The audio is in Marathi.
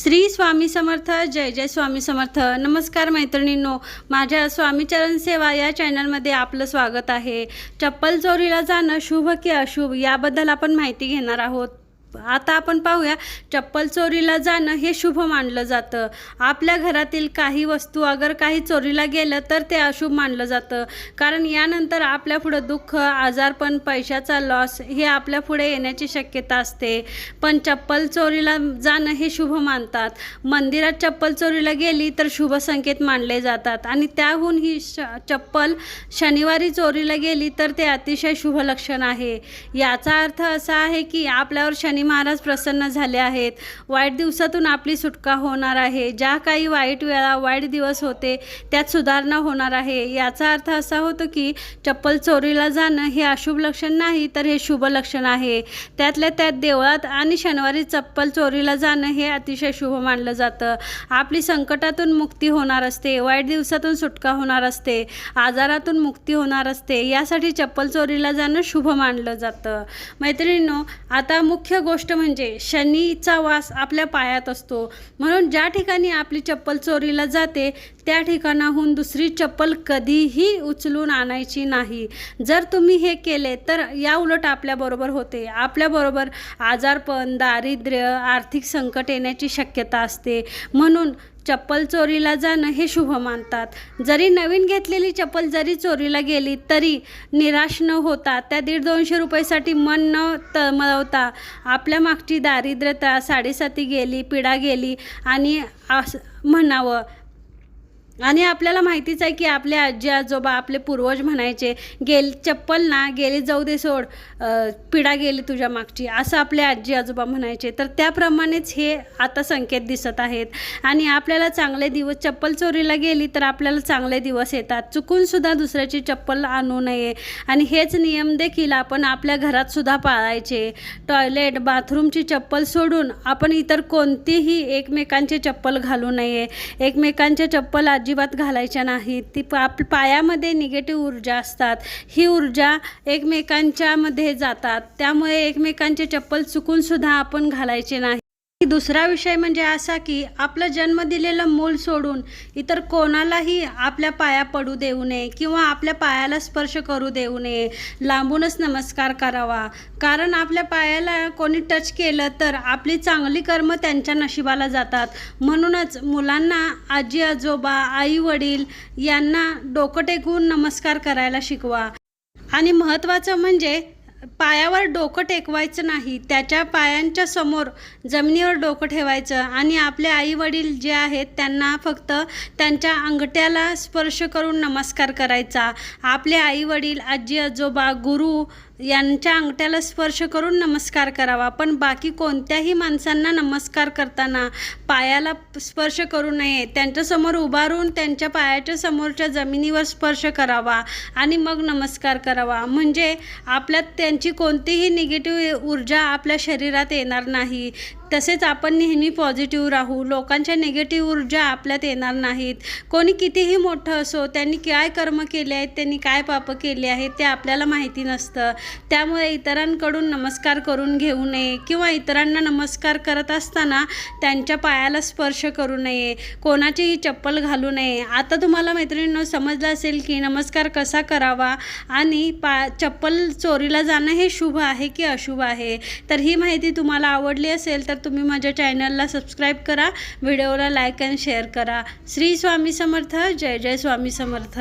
श्री स्वामी समर्थ. जय जय स्वामी समर्थ. नमस्कार मैत्रिणींनो, माझ्या स्वामीचरण सेवा या चॅनलमध्ये आपलं स्वागत आहे. चप्पल चोरीला जाणं शुभ की अशुभ याबद्दल आपण माहिती घेणार आहोत. आता आपण पाहूया, चप्पल चोरीला जाणं हे शुभ मानलं जातं. आपल्या घरातील काही वस्तू अगर काही चोरीला गेलं तर ते अशुभ मानलं जातं, कारण यानंतर आपल्या पुढे दुःख, आजारपण, पैशाचा लॉस हे आपल्या पुढे येण्याची शक्यता असते. पण चप्पल चोरीला जाणं हे शुभ मानतात. मंदिरात चप्पल चोरीला गेली तर शुभ संकेत मानले जातात आणि त्याहून ही चप्पल शनिवारी चोरीला गेली तर ते अतिशय शुभ लक्षण आहे. याचा अर्थ असा आहे की आपल्यावर शनी महाराज प्रसन्न झाले आहेत. वाईट दिवसातून आपली सुटका होणार आहे. ज्या काही वाईट वेळा, वाईट दिवस होते त्यात सुधारणा होणार आहे. याचा अर्थ असा होतो की चप्पल चोरीला जाणं हे अशुभ लक्षण नाही तर हे शुभ लक्षण आहे. त्यातल्या त्यात देवळात आणि शनिवारी चप्पल चोरीला जाणं हे अतिशय शुभ मानलं जातं. आपली संकटातून मुक्ती होणार असते, वाईट दिवसातून सुटका होणार असते, आजारातून मुक्ती होणार असते. यासाठी चप्पल चोरीला जाणं शुभ मानलं जातं. मैत्रिणींनो, आता मुख्य गोष्ट म्हणजे शनीचा वास आपल्या पायात असतो, म्हणून ज्या ठिकाणी आपली चप्पल चोरीला जाते त्या ठिकाणाहून दुसरी चप्पल कधीही उचलून आणायची नाही. जर तुम्ही हे केले तर या उलट आपल्याबरोबर होते. आपल्याबरोबर आजारपण, दारिद्र्य, आर्थिक संकट येण्याची शक्यता असते. म्हणून चप्पल चोरीला जाणं हे शुभ मानतात. जरी नवीन घेतलेली चप्पल जरी चोरीला गेली तरी निराश न होता, त्या 150-200 रुपयासाठी मन न तळमळवता आपल्या मागची दारिद्र्यता, साडेसाती गेली, पिढा गेली आणि म्हणावं. आणि आपल्याला माहितीच आहे की आपले आजी आजोबा, आपले पूर्वज म्हणायचे, चप्पल ना गेली जाऊ दे सोड, पिढा गेली तुझ्या मागची, असं आपले आजी आजोबा म्हणायचे. तर त्याप्रमाणेच हे आता संकेत दिसत आहेत. आणि आपल्याला चांगले दिवस, चप्पल चोरीला गेली तर आपल्याला चांगले दिवस येतात. चुकूनसुद्धा दुसऱ्याची चप्पल आणू नये. आणि हेच नियम देखील आपण आपल्या घरातसुद्धा पाळायचे. टॉयलेट, बाथरूमची चप्पल सोडून आपण इतर कोणतीही एकमेकांची चप्पल घालू नये. एकमेकांच्या चप्पल अजिबात घालायच्या नाहीत. ती पायामध्ये निगेटिव्ह ऊर्जा असतात. ही ऊर्जा एकमेकांच्यामध्ये जातात. त्यामुळे एकमेकांचे चप्पल चुकूनसुद्धा आपण घालायचे नाही. दुसरा विषय म्हणजे असा की आपलं जन्म दिलेलं मूल सोडून इतर कोणालाही आपल्या पाया पडू देऊ नये किंवा आपल्या पायाला स्पर्श करू देऊ नये. लांबूनच नमस्कार करावा, कारण आपल्या पायाला कोणी टच केलं तर आपली चांगली कर्म त्यांच्या नशिबाला जातात. म्हणूनच मुलांना आजी आजोबा, आई वडील यांना डोकं टेकवून नमस्कार करायला शिकवा. आणि महत्त्वाचं म्हणजे पायावर डोकं टेकवायचं नाही, त्याच्या पायांच्या समोर जमिनीवर डोकं ठेवायचं. आणि आपले आई वडील जे आहेत त्यांना फक्त त्यांच्या अंगठ्याला स्पर्श करून नमस्कार करायचा. आपले आई वडील, आजी आजोबा, गुरु यांच्या अंगठ्याला स्पर्श करून नमस्कार करावा. पण बाकी कोणत्याही माणसांना नमस्कार करताना पायाला स्पर्श करू नये. त्यांच्यासमोर उभारून त्यांच्या पायाच्या समोरच्या जमिनीवर स्पर्श करावा आणि मग नमस्कार करावा. म्हणजे आपल्यात त्यांची कोणतीही निगेटिव्ह ऊर्जा आपल्या शरीरात येणार नाही. तसेच आपण नेहमी पॉझिटिव्ह राहू. लोकांच्या निगेटिव्ह ऊर्जा आपल्यात येणार नाहीत. कोणी कितीही मोठं असो, त्यांनी काय कर्म केले आहेत, त्यांनी काय पापं केली आहेत ते आपल्याला माहिती नसतं. त्यामुळे इतरांकडून नमस्कार करून घेऊ नये किंवा इतरांना नमस्कार करत असताना त्यांच्या पायाला स्पर्श करू नये, कोणाचीही चप्पल घालू नये. आता तुम्हाला मैत्रिणींनो समजलं असेल की नमस्कार कसा करावा आणि चप्पल चोरीला जाणं हे शुभ आहे की अशुभ आहे. तर ही माहिती तुम्हाला आवडली असेल तर तुम्ही माझ्या चॅनलला सबस्क्राईब करा, व्हिडिओला लाईक आणि शेअर करा. श्री स्वामी समर्थ. जय जय स्वामी समर्थ.